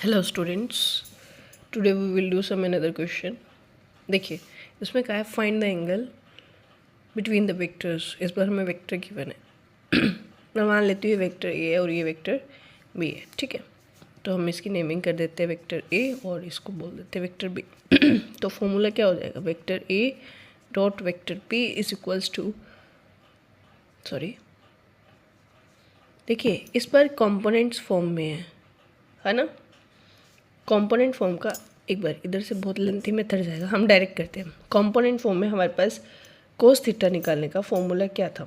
Hello students, today we will do some another question. देखिए इसमें क्या है, find the angle between the vectors. इस बार हमें वेक्टर गिवन है। मैं मान लेती हूँ ये वेक्टर ए है और ये वेक्टर बी है, ठीक है। तो हम इसकी नेमिंग कर देते हैं वेक्टर ए और इसको बोल देते हैं वेक्टर बी। तो फॉर्मूला क्या हो जाएगा, vector A dot vector B is equals to, देखिए इस बार कंपोनेंट्स फॉर्म में है ना। कंपोनेंट फॉर्म का एक बार इधर से बहुत लेंथी में थर जाएगा, हम डायरेक्ट करते हैं। कंपोनेंट फॉर्म में हमारे पास कोस थीटा निकालने का फॉर्मूला क्या था,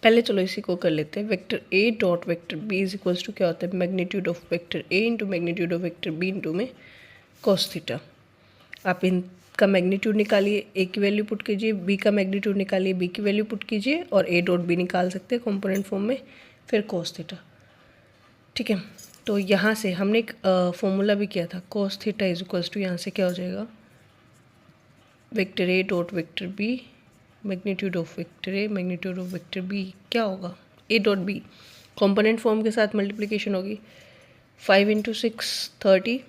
पहले चलो इसी को कर लेते हैं। Vector A dot vector B is equals to क्या होता है, magnitude of vector A into magnitude of vector B into में कोस थीटा। आप इनका मैग्नीट्यूड निकालिए, ए की वैल्यू पुट कीजिए, बी का मैग्नीट्यूड निकालिए, बी की वैल्यू पुट कीजिए और ए डॉट बी निकाल सकते हैं कंपोनेंट फॉर्म में, फिर कोस थीटा, ठीक है। तो यहाँ से हमने एक फॉर्मूला भी किया था, cos theta is equals to, यहाँ से क्या हो जाएगा, vector A dot vector B magnitude of vector A magnitude of vector B क्या होगा, A dot B component form के साथ मल्टीप्लिकेशन होगी। 5 into 6 30,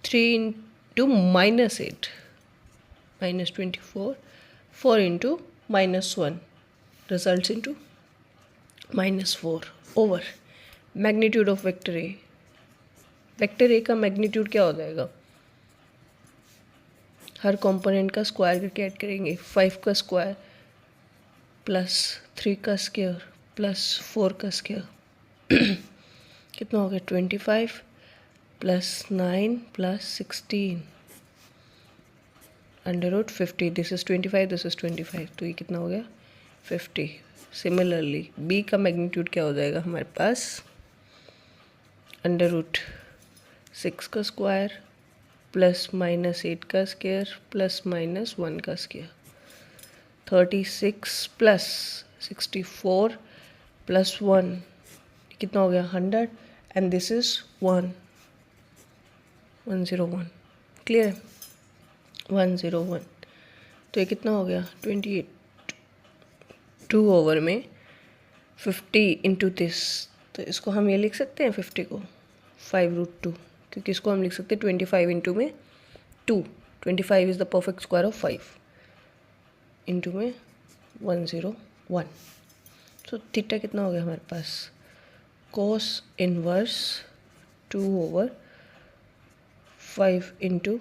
3 into -8 -24, 4 into -1 results into -4 over magnitude of vector A. Vector A का magnitude क्या हो जाएगा, हर कंपोनेंट का स्क्वायर करके ऐड करेंगे। 5 का स्क्वायर प्लस 3 का स्क्वायर प्लस 4 का स्क्वायर कितना हो गया, 25 plus 9 plus 16 under root 50। This is 25, this is 25, तो ये कितना हो गया 50। सिमिलरली बी का मैग्नीट्यूड क्या हो जाएगा हमारे पास, अंडर रूट 6 का स्क्वायर प्लस -8 का स्क्वायर प्लस -1 का स्क्वायर, 36 प्लस 64 प्लस 1 कितना हो गया 100 एंड दिस इज 101। क्लियर, 101। तो ये कितना हो गया 28, 2 ओवर में 50 इंटू दिस, तो इसको हम ये लिख सकते हैं 50 को 5√2, क्योंकि इसको हम लिख सकते हैं 25 इंटू में 2। 25 is the perfect square of 5 into में 101। तो थीटा कितना हो गया हमारे पास, कोस इनवर्स 2 ओवर 5 इंटू,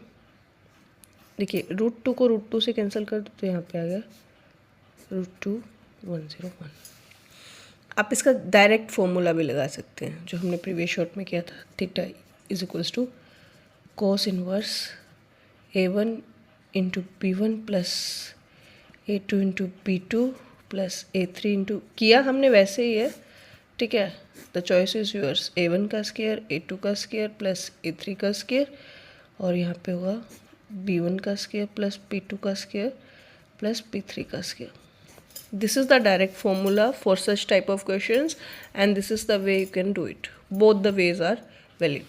देखिए √2 को √2 से कैंसिल कर दो तो यहाँ पे आ गया √2 101। आप इसका डायरेक्ट फॉर्मूला भी लगा सकते हैं जो हमने प्रीवियस शॉर्ट में किया था, theta is equals to cos inverse A1 into B1 plus A2 into B2 plus A3 into, किया हमने वैसे ही है, ठीक है। The choice is yours, A1 का स्क्वायर A2 का स्क्वायर प्लस A3 का स्क्वायर और यहाँ पे होगा B1 का स्क्वायर प्लस B2 का स्क्वायर प्लस B3 का square. This is the direct formula for such type of questions and this is the way you can do it. Both the ways are valid.